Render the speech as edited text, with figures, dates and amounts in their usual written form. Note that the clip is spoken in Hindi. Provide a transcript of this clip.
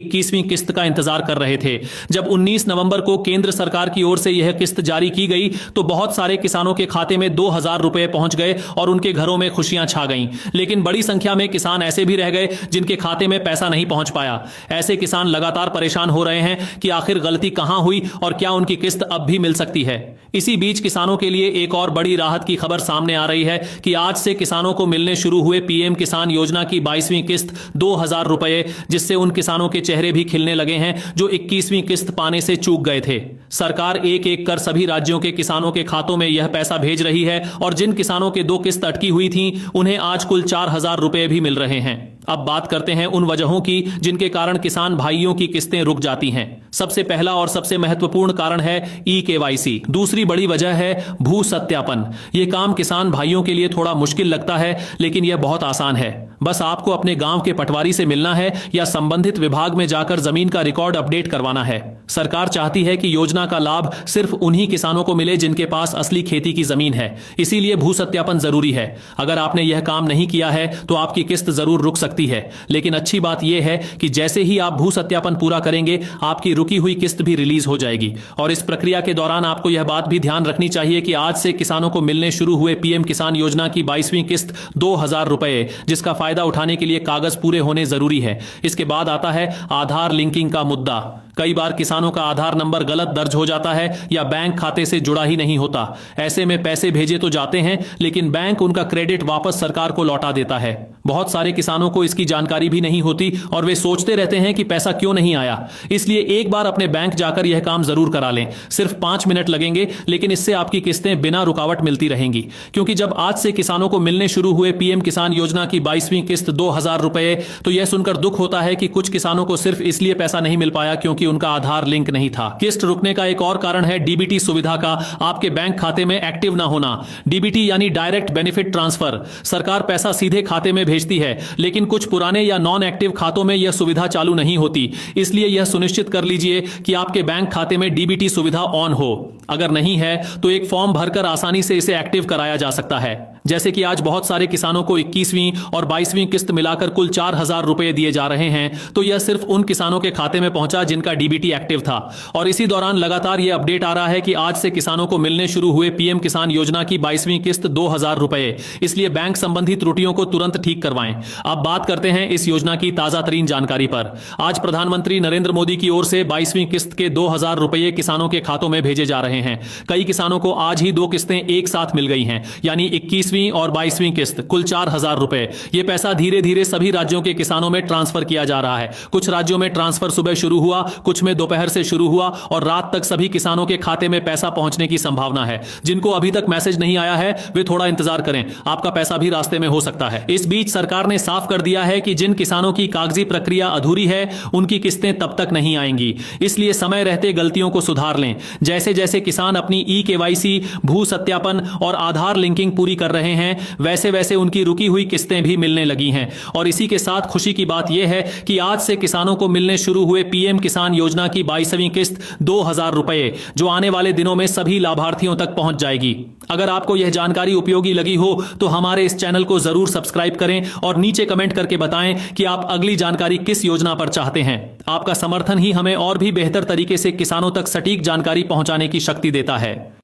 21वीं किस्त का इंतजार कर रहे थे। जब 19 नवंबर को केंद्र सरकार की ओर से यह किस्त जारी की गई तो बहुत सारे किसानों के खाते में 2,000 रुपए पहुंच गए और उनके घरों में खुशियां छा गईं। लेकिन बड़ी संख्या में किसान ऐसे भी रह गए जिनके खाते में पैसा नहीं पहुंच पाया। ऐसे किसान लगातार परेशान हो रहे हैं कि आखिर गलती कहां हुई और क्या उनकी किस्त अब भी मिल सकती है। इसी बीच किसानों के लिए एक और बड़ी राहत की खबर सामने आ रही है कि आज से किसानों को मिलने शुरू हुए पीएम किसान योजना की 22वीं किस्त 2,000 रुपए, जिससे उन किसानों के चेहरे भी खिलने लगे हैं जो 21वीं किस्त पाने से चूक गए थे। सरकार एक एक कर सभी राज्यों के किसानों के खातों में यह पैसा भेज रही है और जिन किसानों के 2 किस्त अटकी हुई थी उन्हें आज कुल 4,000 रुपए भी मिल रहे हैं। अब बात करते हैं उन वजहों की जिनके कारण किसान भाइयों की किस्तें रुक जाती हैं। सबसे पहला और सबसे महत्वपूर्ण कारण है ई-केवाईसी। दूसरी बड़ी वजह है भू सत्यापन। यह काम किसान भाइयों के लिए थोड़ा मुश्किल लगता है, लेकिन यह बहुत आसान है। बस आपको अपने गांव के पटवारी से मिलना है या संबंधित विभाग में जाकर जमीन का रिकॉर्ड अपडेट करवाना है। सरकार चाहती है कि योजना का लाभ सिर्फ उन्हीं किसानों को मिले जिनके पास असली खेती की जमीन है, इसीलिए भू सत्यापन जरूरी है। अगर आपने यह काम नहीं किया है तो आपकी किस्त जरूर रुक सकती है, लेकिन अच्छी बात यह है कि जैसे ही आप भू सत्यापन पूरा करेंगे आपकी रुकी हुई किस्त भी रिलीज हो जाएगी। और इस प्रक्रिया के दौरान आपको यह बात भी ध्यान रखनी चाहिए कि आज से किसानों को मिलने शुरू हुए पीएम किसान योजना की 22वीं किस्त 2,000 रुपए, जिसका फायदा उठाने के लिए कागज पूरे होने जरूरी है। इसके बाद आता है आधार लिंकिंग का मुद्दा। कई बार किसानों का आधार नंबर गलत दर्ज हो जाता है या बैंक खाते से जुड़ा ही नहीं होता। ऐसे में पैसे भेजे तो जाते हैं, लेकिन बैंक उनका क्रेडिट वापस सरकार को लौटा देता है। बहुत सारे किसानों को इसकी जानकारी भी नहीं होती और वे सोचते रहते हैं कि पैसा क्यों नहीं आया। इसलिए एक बार अपने बैंक जाकर यह काम जरूर करा लें। सिर्फ 5 मिनट लगेंगे, लेकिन इससे आपकी किस्तें बिना रुकावट मिलती रहेंगी। क्योंकि जब आज से किसानों को मिलने शुरू हुए पीएम किसान योजना की 22वीं किस्त 2,000 रुपए, तो यह सुनकर दुख होता है कि कुछ किसानों को सिर्फ इसलिए पैसा नहीं मिल पाया क्योंकि उनका आधार लिंक नहीं था। किस्त रुकने का एक और कारण है डीबीटी सुविधा का आपके बैंक खाते में एक्टिव ना होना। डीबीटी यानी डायरेक्ट बेनिफिट ट्रांसफर। सरकार पैसा सीधे खाते में भेजती है, लेकिन कुछ पुराने या नॉन एक्टिव खातों में यह सुविधा चालू नहीं होती। इसलिए यह सुनिश्चित कर लीजिए कि आपके बैंक खाते में डीबीटी सुविधा ऑन हो। अगर नहीं है तो एक फॉर्म भरकर आसानी से इसे एक्टिव कराया जा सकता है। जैसे कि आज बहुत सारे किसानों को 21वीं और 22वीं किस्त मिलाकर कुल 4,000 रुपए दिए जा रहे हैं, तो यह सिर्फ उन किसानों के खाते में पहुंचा जिनका डीबीटी एक्टिव था। और इसी दौरान लगातार यह अपडेट आ रहा है कि आज से किसानों को मिलने शुरू हुए पीएम किसान योजना की 22वीं किस्त 2,000 रुपए। इसलिए बैंक संबंधी त्रुटियों को तुरंत ठीक करवाएं। अब बात करते हैं इस योजना की ताजा तरीन जानकारी पर। आज प्रधानमंत्री नरेंद्र मोदी की ओर से 22वीं किस्त के 2,000 रुपए किसानों के खातों में भेजे जा रहे हैं। कई किसानों को आज ही 2 किस्तें एक साथ मिल गई हैं, यानी 21वीं और 22वीं किस्त, कुल 4,000 रुपए। यह पैसा धीरे धीरे सभी राज्यों के किसानों में ट्रांसफर किया जा रहा है। कुछ राज्यों में ट्रांसफर सुबह शुरू हुआ, कुछ में दोपहर से शुरू हुआ और रात तक सभी किसानों के खाते में पैसा पहुंचने की संभावना है। जिनको अभी तक मैसेज नहीं आया है वे थोड़ा इंतजार करें, आपका पैसा भी रास्ते में हो सकता है। इस बीच सरकार ने साफ कर दिया है कि जिन किसानों की कागजी प्रक्रिया अधूरी है उनकी किस्तें तब तक नहीं आएंगी। इसलिए समय रहते गलतियों को सुधार लें। जैसे जैसे किसान अपनी ई-केवाईसी, भू सत्यापन और आधार लिंकिंग पूरी कर रहे हैं, वैसे वैसे उनकी रुकी हुई किस्तें भी मिलने लगी हैं। और इसी के साथ खुशी की बात यह है कि आज से किसानों को मिलने शुरू हुए पीएम किसान योजना की 22वीं किस्त 2,000 रुपए, जो आने वाले दिनों में सभी लाभार्थियों तक पहुंच जाएगी। अगर आपको यह जानकारी उपयोगी लगी हो तो हमारे इस चैनल को जरूर सब्सक्राइब करें और नीचे कमेंट करके बताएं कि आप अगली जानकारी किस योजना पर चाहते हैं। आपका समर्थन ही हमें और भी बेहतर तरीके से किसानों तक सटीक जानकारी पहुंचाने की शक्ति देता है।